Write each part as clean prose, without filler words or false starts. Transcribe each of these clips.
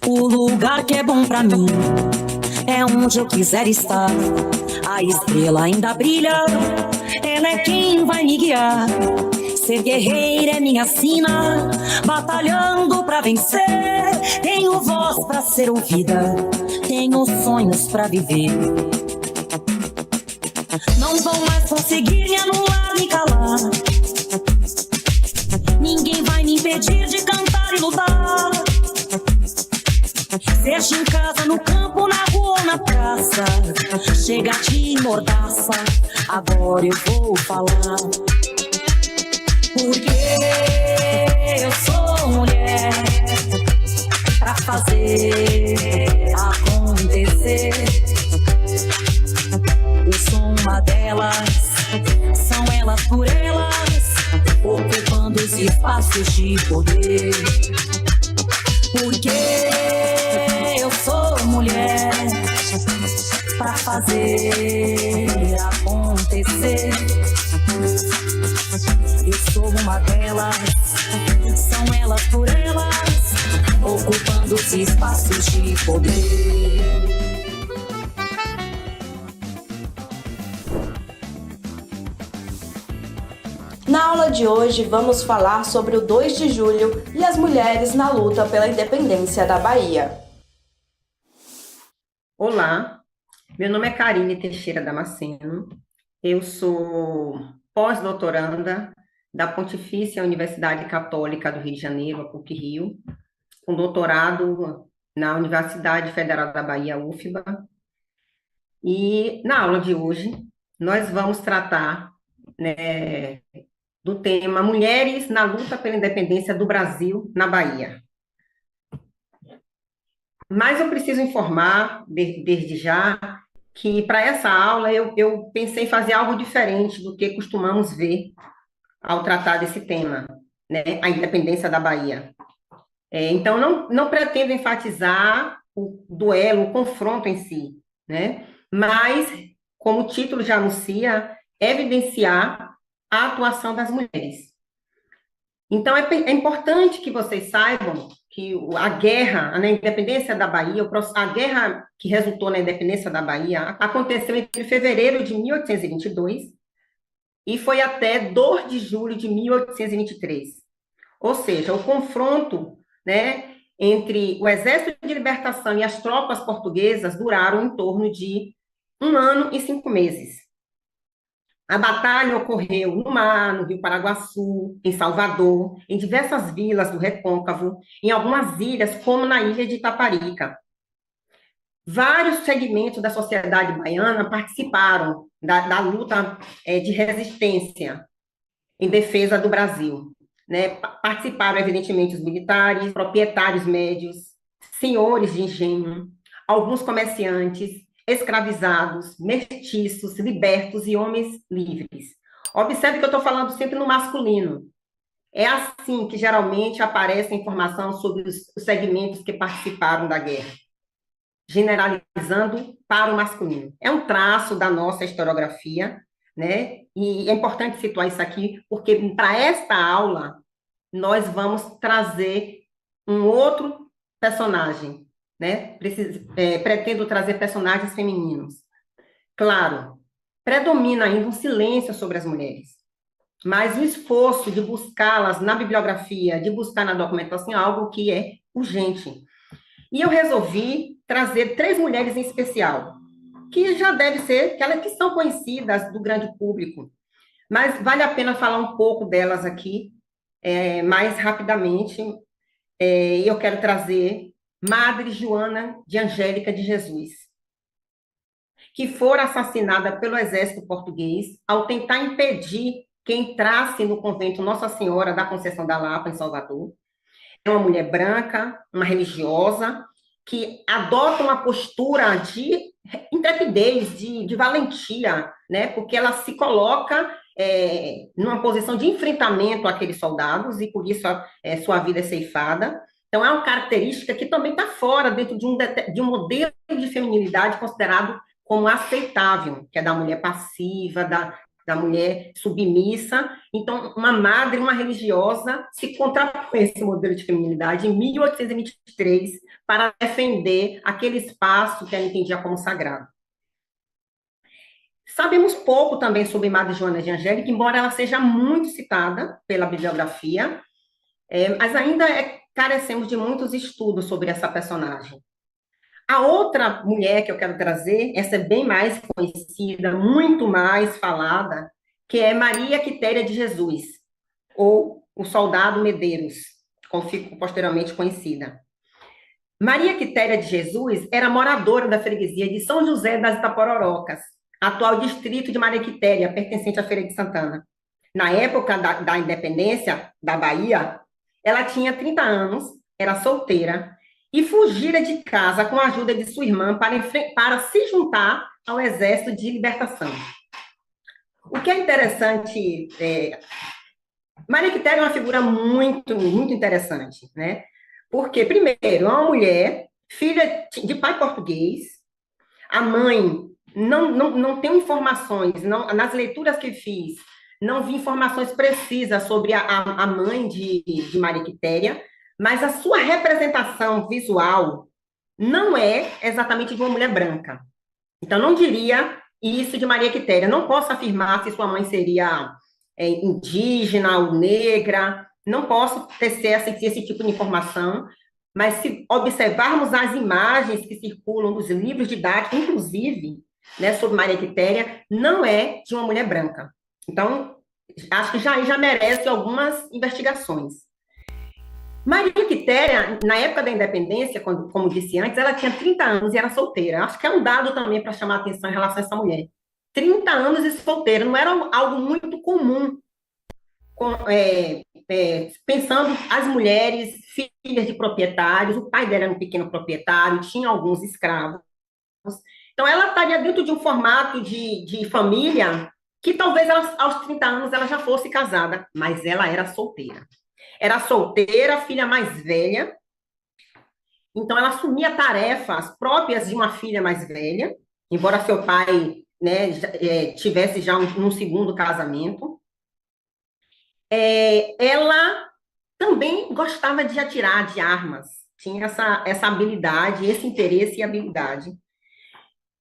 O lugar que é bom pra mim é onde eu quiser estar. A estrela ainda brilha, ela é quem vai me guiar. Ser guerreira é minha sina, batalhando pra vencer. Tenho voz pra ser ouvida, tenho sonhos pra viver. Não vão mais conseguir me anular, me calar. Ninguém vai me impedir de cantar e lutar. Seja em casa, no campo, na rua ou na praça, chega de mordaça, agora eu vou falar. Porque eu sou mulher pra fazer acontecer. Eu sou uma delas, são elas por elas, ocupando os espaços de poder. Porque eu sou mulher pra fazer acontecer. Eu sou uma delas, são elas por elas, ocupando os espaços de poder. Na aula de hoje vamos falar sobre o 2 de julho e as mulheres na luta pela independência da Bahia. Olá, meu nome é Karine Teixeira Damasceno, eu sou pós-doutoranda da Pontifícia Universidade Católica do Rio de Janeiro, a PUC-Rio, com doutorado na Universidade Federal da Bahia, UFBA, e na aula de hoje nós vamos tratar, né, do tema Mulheres na luta pela independência do Brasil na Bahia. Mas eu preciso informar, desde já, que para essa aula eu pensei em fazer algo diferente do que costumamos ver ao tratar desse tema, né, a independência da Bahia. Então, não pretendo enfatizar o duelo, o confronto em si, né, mas, como o título já anuncia, evidenciar a atuação das mulheres. Então, é importante que vocês saibam que a guerra, na independência da Bahia, a guerra que resultou na independência da Bahia, aconteceu entre fevereiro de 1822 e foi até 2 de julho de 1823. Ou seja, o confronto, né, entre o Exército de Libertação e as tropas portuguesas duraram em torno de 1 ano e 5 meses. A batalha ocorreu no mar, no Rio Paraguaçu, em Salvador, em diversas vilas do Recôncavo, em algumas ilhas, como na ilha de Itaparica. Vários segmentos da sociedade baiana participaram da luta de resistência em defesa do Brasil, né? Participaram, evidentemente, os militares, proprietários médios, senhores de engenho, alguns comerciantes, escravizados, mestiços, libertos e homens livres. Observe que eu estou falando sempre no masculino. É assim que geralmente aparece a informação sobre os segmentos que participaram da guerra, generalizando para o masculino. É um traço da nossa historiografia, né? E é importante situar isso aqui, porque para esta aula nós vamos trazer um outro personagem, né? Pretendo trazer personagens femininos. Claro, predomina ainda um silêncio sobre as mulheres, mas o esforço de buscá-las na bibliografia, de buscar na documentação, é algo que é urgente. E eu resolvi trazer 3 mulheres em especial, que já deve ser, que são conhecidas do grande público, mas vale a pena falar um pouco delas aqui, mais rapidamente. Eu quero trazer Madre Joana de Angélica de Jesus, que fora assassinada pelo exército português ao tentar impedir que entrasse no convento Nossa Senhora da Conceição da Lapa, em Salvador. É uma mulher branca, uma religiosa, que adota uma postura de intrepidez, de valentia, né? Porque ela se coloca numa posição de enfrentamento àqueles soldados, e por isso sua vida é ceifada. Então, é uma característica que também está fora, dentro de um modelo de feminilidade considerado como aceitável, que é da mulher passiva, da mulher submissa. Então, uma madre, uma religiosa, se contrapõe a esse modelo de feminilidade em 1823 para defender aquele espaço que ela entendia como sagrado. Sabemos pouco também sobre Madre Joana de Angélica, embora ela seja muito citada pela bibliografia, mas ainda carecemos de muitos estudos sobre essa personagem. A outra mulher que eu quero trazer, essa é bem mais conhecida, muito mais falada, que é Maria Quitéria de Jesus, ou o Soldado Medeiros, como ficou posteriormente conhecida. Maria Quitéria de Jesus era moradora da freguesia de São José das Itapororocas, atual distrito de Maria Quitéria, pertencente à Feira de Santana. Na época da independência da Bahia, ela tinha 30 anos, era solteira, e fugira de casa com a ajuda de sua irmã para se juntar ao Exército de Libertação. O que é interessante, Maria Quitéria é uma figura muito, muito interessante, né? Porque, primeiro, é uma mulher, filha de pai português, a mãe não tem informações, nas leituras que fiz, não vi informações precisas sobre a mãe de Maria Quitéria, mas a sua representação visual não é exatamente de uma mulher branca. Então, não diria isso de Maria Quitéria. Não posso afirmar se sua mãe seria indígena ou negra, não posso tecer esse tipo de informação, mas se observarmos as imagens que circulam nos livros didáticos, inclusive, né, sobre Maria Quitéria, não é de uma mulher branca. Então, acho que já merece algumas investigações. Maria Quitéria, na época da independência, como disse antes, ela tinha 30 anos e era solteira. Acho que é um dado também para chamar a atenção em relação a essa mulher. 30 anos e solteira, não era algo muito comum, pensando as mulheres, filhas de proprietários, o pai dela era um pequeno proprietário, tinha alguns escravos. Então, ela estaria dentro de um formato de família que talvez aos 30 anos ela já fosse casada, mas ela era solteira. Era solteira, filha mais velha, então ela assumia tarefas próprias de uma filha mais velha, embora seu pai, né, tivesse já um segundo casamento. Ela também gostava de atirar de armas, tinha essa habilidade, esse interesse e habilidade.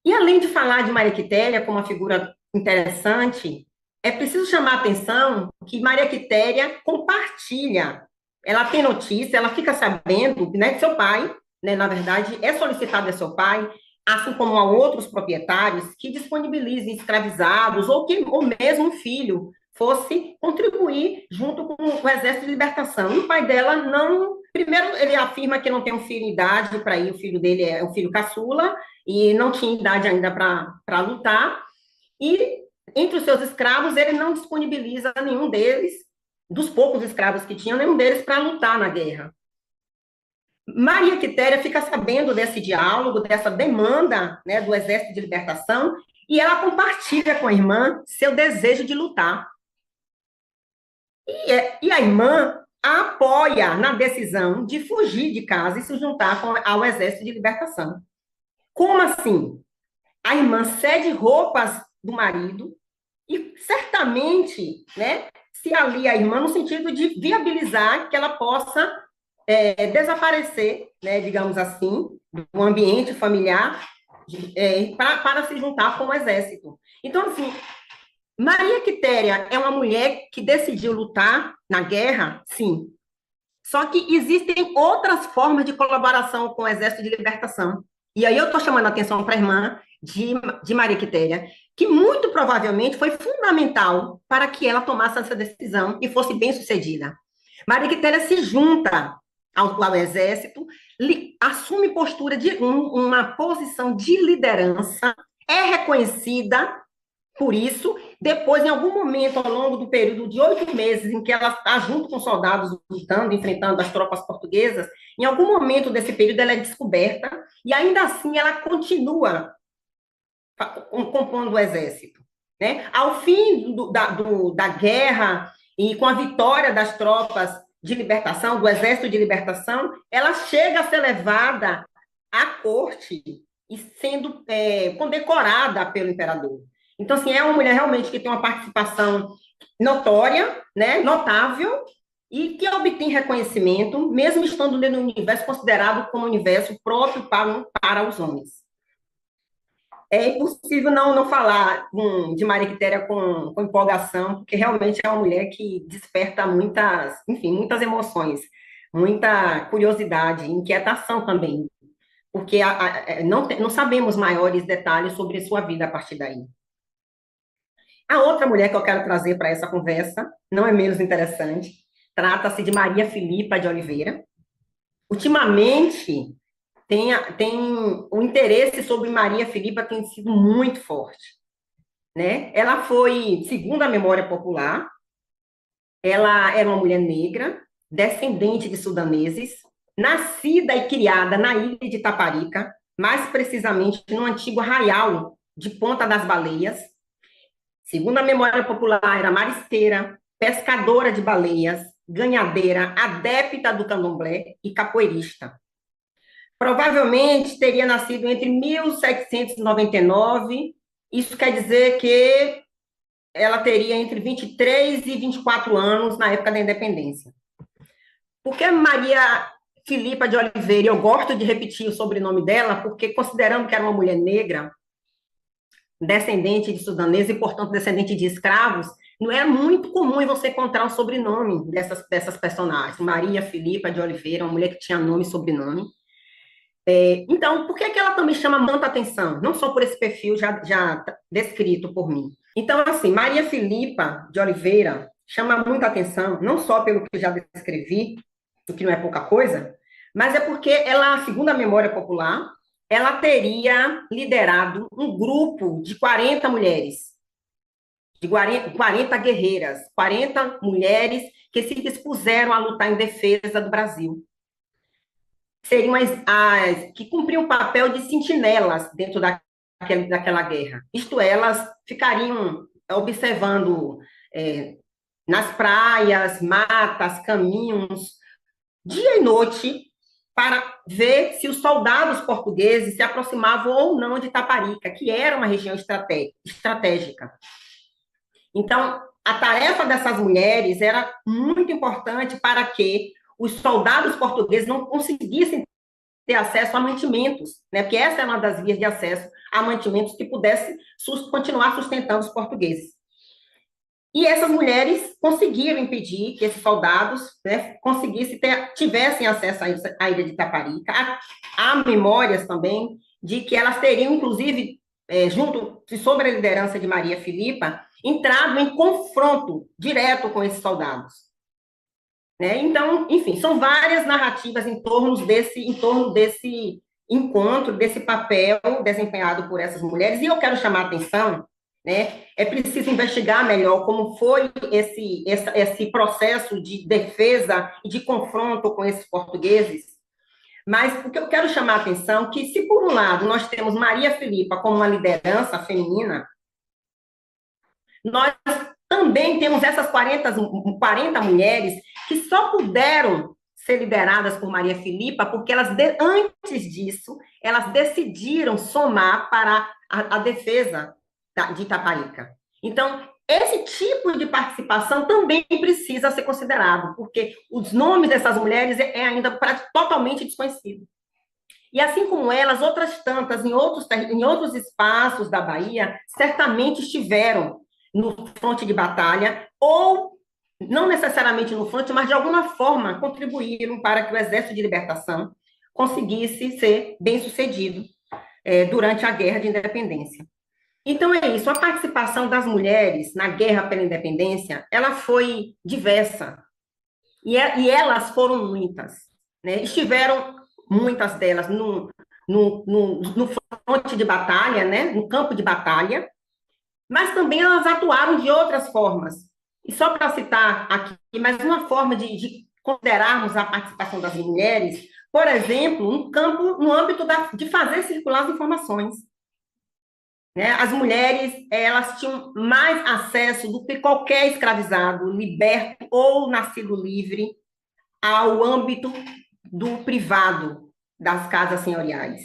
E além de falar de Maria Quitéria como uma figura interessante, é preciso chamar a atenção que Maria Quitéria compartilha, ela tem notícia, ela fica sabendo, né, que seu pai, né, na verdade, é solicitado a seu pai, assim como a outros proprietários, que disponibilizem escravizados, ou que o mesmo filho fosse contribuir junto com o Exército de Libertação. E o pai dela não... Primeiro, ele afirma que não tem um filho em idade para ir, o filho dele é o filho caçula, e não tinha idade ainda para lutar, e entre os seus escravos, ele não disponibiliza nenhum deles, dos poucos escravos que tinha, nenhum deles para lutar na guerra. Maria Quitéria fica sabendo desse diálogo, dessa demanda, né, do Exército de Libertação, e ela compartilha com a irmã seu desejo de lutar. E a irmã a apoia na decisão de fugir de casa e se juntar ao Exército de Libertação. Como assim? A irmã cede roupas do marido e certamente, né, se alia à irmã no sentido de viabilizar que ela possa desaparecer, né, digamos assim, do ambiente familiar para se juntar com o exército. Então, assim, Maria Quitéria é uma mulher que decidiu lutar na guerra, sim. Só que existem outras formas de colaboração com o Exército de Libertação. E aí eu estou chamando a atenção para a irmã de Maria Quitéria, que muito provavelmente foi fundamental para que ela tomasse essa decisão e fosse bem-sucedida. Maria Quitéria se junta ao Exército, assume postura de uma posição de liderança, é reconhecida por isso. Depois, em algum momento, ao longo do período de 8 meses, em que ela está junto com soldados lutando, enfrentando as tropas portuguesas, em algum momento desse período ela é descoberta, e ainda assim ela continua compondo o exército, né? Ao fim da guerra, e com a vitória das tropas de libertação, do Exército de Libertação, ela chega a ser levada à corte e sendo condecorada pelo imperador. Então, assim, é uma mulher realmente que tem uma participação notória, né, notável, e que obtém reconhecimento, mesmo estando dentro do universo considerado como universo próprio para os homens. É impossível não falar de Maria Quitéria com empolgação, porque realmente é uma mulher que desperta muitas, enfim, muitas emoções, muita curiosidade, inquietação também, porque não sabemos maiores detalhes sobre sua vida a partir daí. A outra mulher que eu quero trazer para essa conversa, não é menos interessante, trata-se de Maria Filipa de Oliveira. Ultimamente, tem o interesse sobre Maria Filipa tem sido muito forte, né? Ela foi, segundo a memória popular, ela era uma mulher negra, descendente de sudaneses, nascida e criada na ilha de Taparica, mais precisamente no antigo arraial de Ponta das Baleias. Segundo a memória popular, era maristeira, pescadora de baleias, ganhadeira, adepta do candomblé e capoeirista. Provavelmente teria nascido entre 1799, isso quer dizer que ela teria entre 23 e 24 anos na época da independência. Por que Maria Filipa de Oliveira? Eu gosto de repetir o sobrenome dela, porque considerando que era uma mulher negra, descendente de sudaneses e, portanto, descendente de escravos, não é muito comum você encontrar o sobrenome dessas personagens. Maria Filipa de Oliveira, uma mulher que tinha nome e sobrenome. Então, por que ela também chama tanta atenção? Não só por esse perfil já descrito por mim. Então, assim, Maria Filipa de Oliveira chama muita atenção, não só pelo que já descrevi, o que não é pouca coisa, mas é porque ela, segundo a memória popular, ela teria liderado um grupo de 40 mulheres, de 40 guerreiras, 40 mulheres que se dispuseram a lutar em defesa do Brasil. Seriam as que cumpriam o papel de sentinelas dentro daquela guerra. Isto é, elas ficariam observando nas praias, matas, caminhos, dia e noite, para ver se os soldados portugueses se aproximavam ou não de Taparica, que era uma região estratégica. Então, a tarefa dessas mulheres era muito importante para que os soldados portugueses não conseguissem ter acesso a mantimentos, né? Porque essa é uma das vias de acesso a mantimentos que pudesse continuar sustentando os portugueses. E essas mulheres conseguiram impedir que esses soldados, né, tivessem acesso à ilha de Taparica. Há memórias também de que elas teriam, inclusive, sob a liderança de Maria Filipa, entrado em confronto direto com esses soldados. Né? Então, enfim, são várias narrativas em torno desse encontro, desse papel desempenhado por essas mulheres, e eu quero chamar a atenção, né? É preciso investigar melhor como foi esse processo de defesa e de confronto com esses portugueses, mas o que eu quero chamar a atenção é que, se por um lado nós temos Maria Filipa como uma liderança feminina, nós também temos essas 40 mulheres que só puderam ser lideradas por Maria Filipa porque antes disso, elas decidiram somar para a defesa de Itaparica. Então, esse tipo de participação também precisa ser considerado, porque os nomes dessas mulheres é ainda totalmente desconhecido. E assim como elas, outras tantas em outros espaços da Bahia certamente estiveram no fronte de batalha, ou não necessariamente no fronte, mas de alguma forma contribuíram para que o Exército de Libertação conseguisse ser bem-sucedido durante a Guerra de Independência. Então é isso, a participação das mulheres na Guerra pela Independência, ela foi diversa, e elas foram muitas, né? Estiveram muitas delas no fronte de batalha, né? No campo de batalha, mas também elas atuaram de outras formas. E só para citar aqui, mais uma forma de considerarmos a participação das mulheres, por exemplo, no âmbito de fazer circular as informações. Né? As mulheres, elas tinham mais acesso do que qualquer escravizado, liberto ou nascido livre, ao âmbito do privado das casas senhoriais.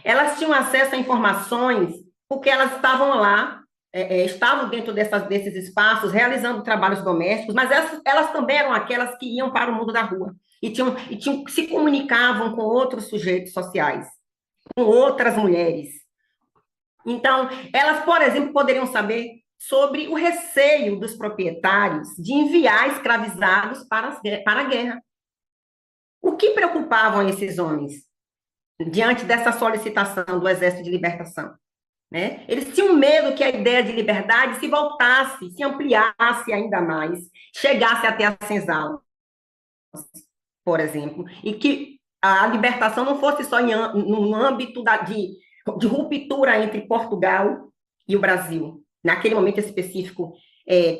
Elas tinham acesso a informações porque elas estavam lá estavam dentro desses espaços, realizando trabalhos domésticos, mas elas também eram aquelas que iam para o mundo da rua se comunicavam com outros sujeitos sociais, com outras mulheres. Então, elas, por exemplo, poderiam saber sobre o receio dos proprietários de enviar escravizados para a guerra. O que preocupavam esses homens diante dessa solicitação do Exército de Libertação? Né? Eles tinham medo que a ideia de liberdade se voltasse, se ampliasse ainda mais, chegasse até as senzalas, por exemplo, e que a libertação não fosse só no âmbito de ruptura entre Portugal e o Brasil, naquele momento específico,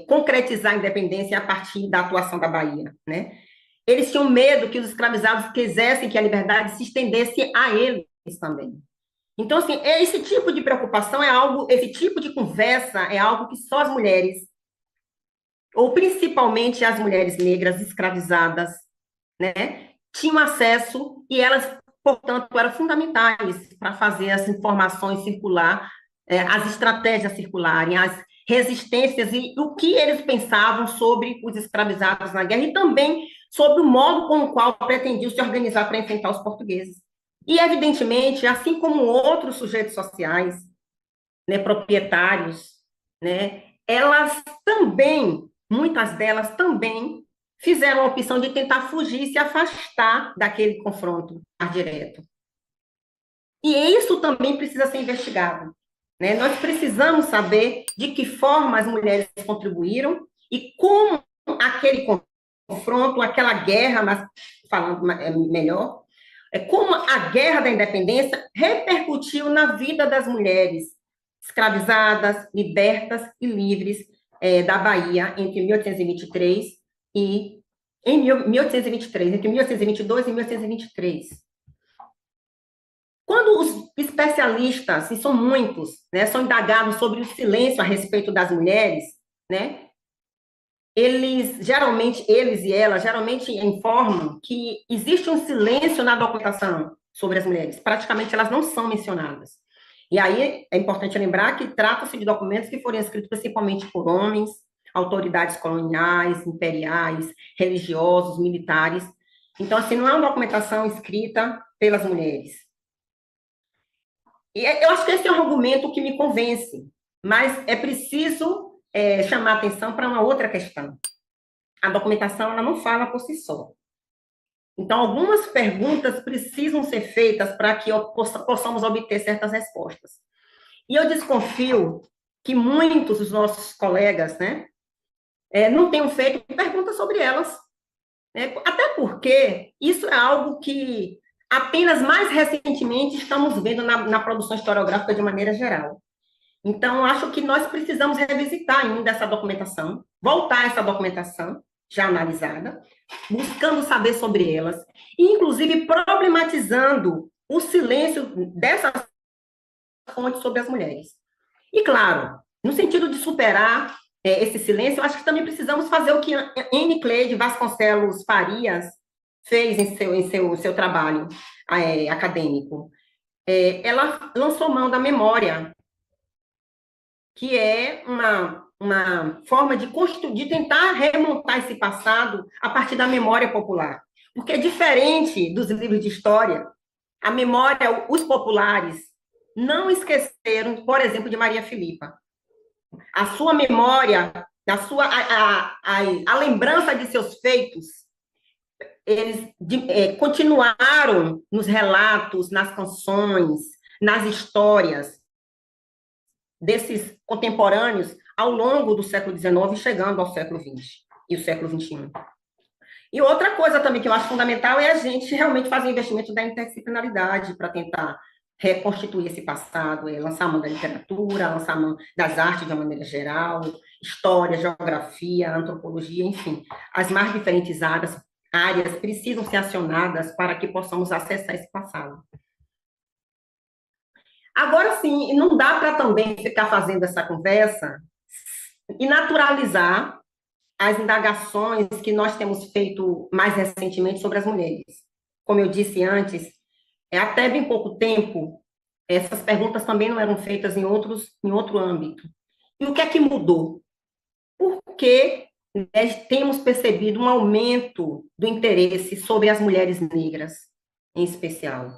concretizar a independência a partir da atuação da Bahia, né? Eles tinham medo que os escravizados quisessem que a liberdade se estendesse a eles também. Então, assim, esse tipo de preocupação esse tipo de conversa é algo que só as mulheres, ou principalmente as mulheres negras escravizadas, né, tinham acesso, e elas, portanto, eram fundamentais para fazer as informações circular, as estratégias circularem, as resistências e o que eles pensavam sobre os escravizados na guerra e também sobre o modo com o qual pretendiam se organizar para enfrentar os portugueses. E, evidentemente, assim como outros sujeitos sociais, né, proprietários, né, elas também, muitas delas também, fizeram a opção de tentar fugir e se afastar daquele confronto mais direto. E isso também precisa ser investigado. Né? Nós precisamos saber de que forma as mulheres contribuíram e como aquele confronto, aquela guerra, mas falando melhor, como a guerra da independência repercutiu na vida das mulheres escravizadas, libertas e livres da Bahia entre 1823 e em 1823, entre 1822 e 1823. Quando os especialistas, e são muitos, né, são indagados sobre o silêncio a respeito das mulheres, né, eles e elas geralmente informam que existe um silêncio na documentação sobre as mulheres. Praticamente elas não são mencionadas. E aí é importante lembrar que trata-se de documentos que foram escritos principalmente por homens, autoridades coloniais, imperiais, religiosos, militares. Então, assim, não é uma documentação escrita pelas mulheres. E eu acho que esse é um argumento que me convence, mas é preciso chamar atenção para uma outra questão. A documentação ela não fala por si só. Então, algumas perguntas precisam ser feitas para que possamos obter certas respostas. E eu desconfio que muitos dos nossos colegas, né, não tenham feito perguntas sobre elas. Né? Até porque isso é algo que apenas mais recentemente estamos vendo na produção historiográfica de maneira geral. Então, acho que nós precisamos revisitar ainda essa documentação, voltar a essa documentação já analisada, buscando saber sobre elas, e, inclusive, problematizando o silêncio dessas fontes sobre as mulheres. E, claro, no sentido de superar esse silêncio, acho que também precisamos fazer o que N. Cleide Vasconcelos Farias fez em seu trabalho acadêmico. Ela lançou mão da memória, que é uma forma de tentar remontar esse passado a partir da memória popular. Porque, diferente dos livros de história, a memória, os populares, não esqueceram, por exemplo, de Maria Filipa. A sua memória, a lembrança de seus feitos, eles continuaram nos relatos, nas canções, nas histórias desses contemporâneos ao longo do século XIX, chegando ao século XX e o século XXI. E outra coisa também que eu acho fundamental é a gente realmente fazer investimento da interdisciplinaridade para tentar reconstituir esse passado, lançar a mão da literatura, lançar a mão das artes de uma maneira geral, história, geografia, antropologia, enfim. As mais diferentes áreas precisam ser acionadas para que possamos acessar esse passado. Agora, sim, não dá para também ficar fazendo essa conversa e naturalizar as indagações que nós temos feito mais recentemente sobre as mulheres. Como eu disse antes, até bem pouco tempo, essas perguntas também não eram feitas em outro âmbito. E o que é que mudou? Porque, né, temos percebido um aumento do interesse sobre as mulheres negras, em especial.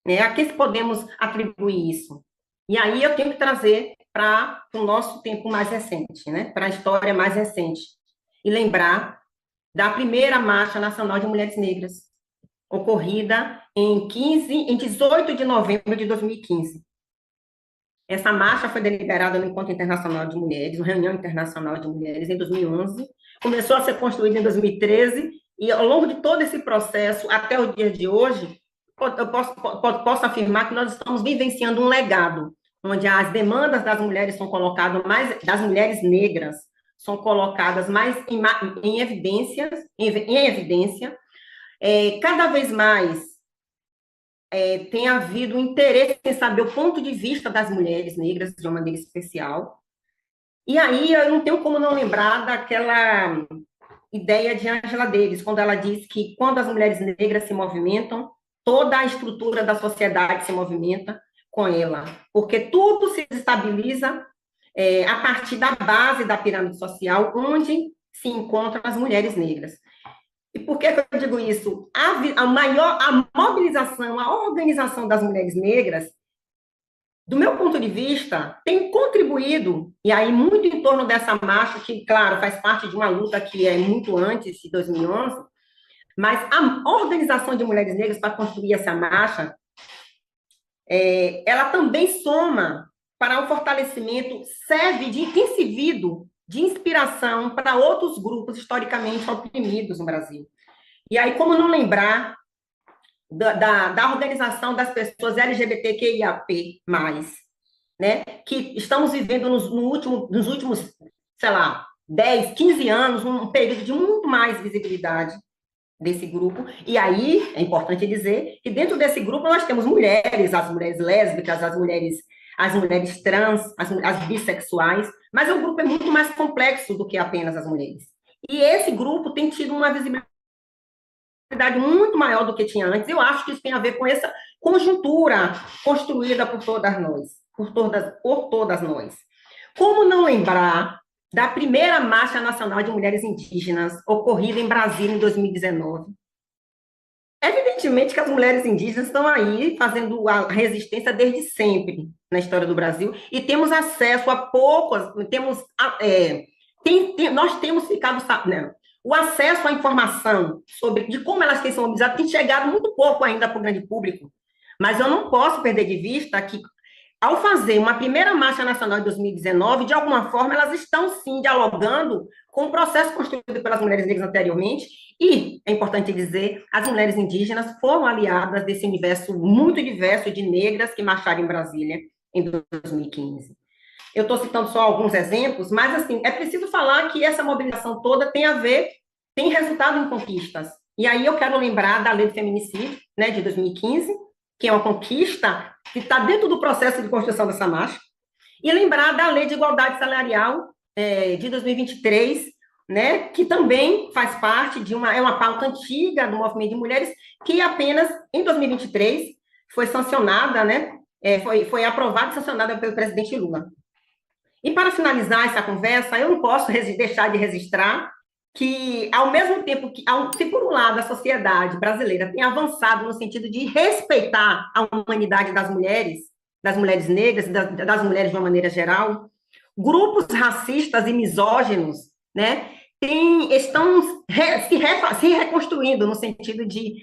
Né? A que podemos atribuir isso? E aí eu tenho que trazer para o nosso tempo mais recente, né? Para a história mais recente. E lembrar da primeira Marcha Nacional de Mulheres Negras, ocorrida em 18 de novembro de 2015. Essa marcha foi deliberada no Encontro Internacional de Mulheres, uma reunião internacional de mulheres, em 2011, começou a ser construída em 2013, e ao longo de todo esse processo, até o dia de hoje, eu posso afirmar que nós estamos vivenciando um legado, onde as demandas das mulheres são colocadas mais, das mulheres negras, são colocadas mais em evidência, cada vez mais tem havido um interesse em saber o ponto de vista das mulheres negras de uma maneira especial. E aí eu não tenho como não lembrar daquela ideia de Angela Davis, quando ela diz que quando as mulheres negras se movimentam, toda a estrutura da sociedade se movimenta com ela, porque tudo se estabiliza a partir da base da pirâmide social, onde se encontram as mulheres negras. E por que eu digo isso? A mobilização, a organização das mulheres negras, do meu ponto de vista, tem contribuído, e aí muito em torno dessa marcha, que, claro, faz parte de uma luta que é muito antes de 2011, mas a organização de mulheres negras para construir essa marcha, ela também soma para o fortalecimento, serve de incidido, de inspiração para outros grupos historicamente oprimidos no Brasil. E aí, como não lembrar da organização das pessoas LGBTQIAP+, né? Que estamos vivendo nos últimos, sei lá, 10, 15 anos, um período de muito mais visibilidade desse grupo. E aí, é importante dizer que dentro desse grupo nós temos mulheres, as mulheres lésbicas, as mulheres trans, as bissexuais, mas o grupo é muito mais complexo do que apenas as mulheres. E esse grupo tem tido uma visibilidade muito maior do que tinha antes. Eu acho que isso tem a ver com essa conjuntura construída por todas nós, por todas nós. Como não lembrar da primeira Marcha Nacional de Mulheres Indígenas, ocorrida em Brasília em 2019? Evidentemente que as mulheres indígenas estão aí fazendo a resistência desde sempre na história do Brasil, e temos acesso a poucas, nós temos ficado sabendo, o acesso à informação de como elas têm se mobilizado tem chegado muito pouco ainda para o grande público. Mas eu não posso perder de vista que, ao fazer uma primeira Marcha Nacional de 2019, de alguma forma, elas estão, sim, dialogando com o processo construído pelas mulheres negras anteriormente, e, é importante dizer, as mulheres indígenas foram aliadas desse universo muito diverso de negras que marcharam em Brasília em 2015. Eu estou citando só alguns exemplos, mas, assim, é preciso falar que essa mobilização toda tem resultado em conquistas. E aí eu quero lembrar da Lei do Feminicídio, né, de 2015, que é uma conquista que está dentro do processo de construção dessa marcha, e lembrar da Lei de Igualdade Salarial de 2023, né, que também faz parte de uma pauta antiga do movimento de mulheres, que apenas em 2023 foi sancionada, né, foi aprovada e sancionada pelo presidente Lula. E para finalizar essa conversa, eu não posso deixar de registrar que, ao mesmo tempo que, se por um lado a sociedade brasileira tem avançado no sentido de respeitar a humanidade das mulheres negras, das mulheres de uma maneira geral, grupos racistas e misóginos, né, estão se reconstruindo no sentido de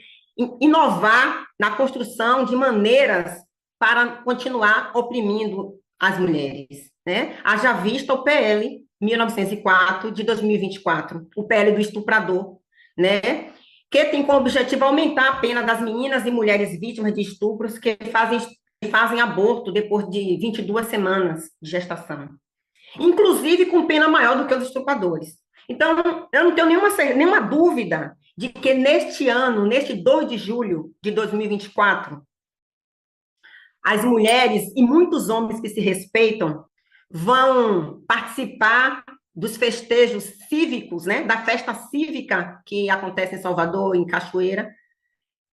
inovar na construção de maneiras para continuar oprimindo as mulheres, né? Haja vista o PL 1904 de 2024, o PL do estuprador, né? Que tem como objetivo aumentar a pena das meninas e mulheres vítimas de estupros que fazem aborto depois de 22 semanas de gestação, inclusive com pena maior do que os estupradores. Então, eu não tenho nenhuma dúvida de que neste ano, neste 2 de julho de 2024, as mulheres e muitos homens que se respeitam vão participar dos festejos cívicos, né, da festa cívica que acontece em Salvador, em Cachoeira,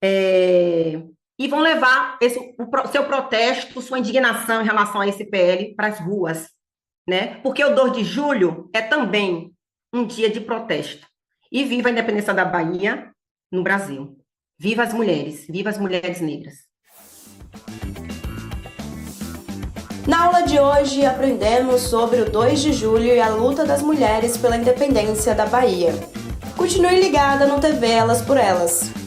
e vão levar o seu protesto, sua indignação em relação a esse PL para as ruas, né? Porque o 2 de julho é também um dia de protesto. E viva a independência da Bahia no Brasil. Viva as mulheres negras. Na aula de hoje, aprendemos sobre o 2 de julho e a luta das mulheres pela independência da Bahia. Continue ligada no TV Elas por Elas.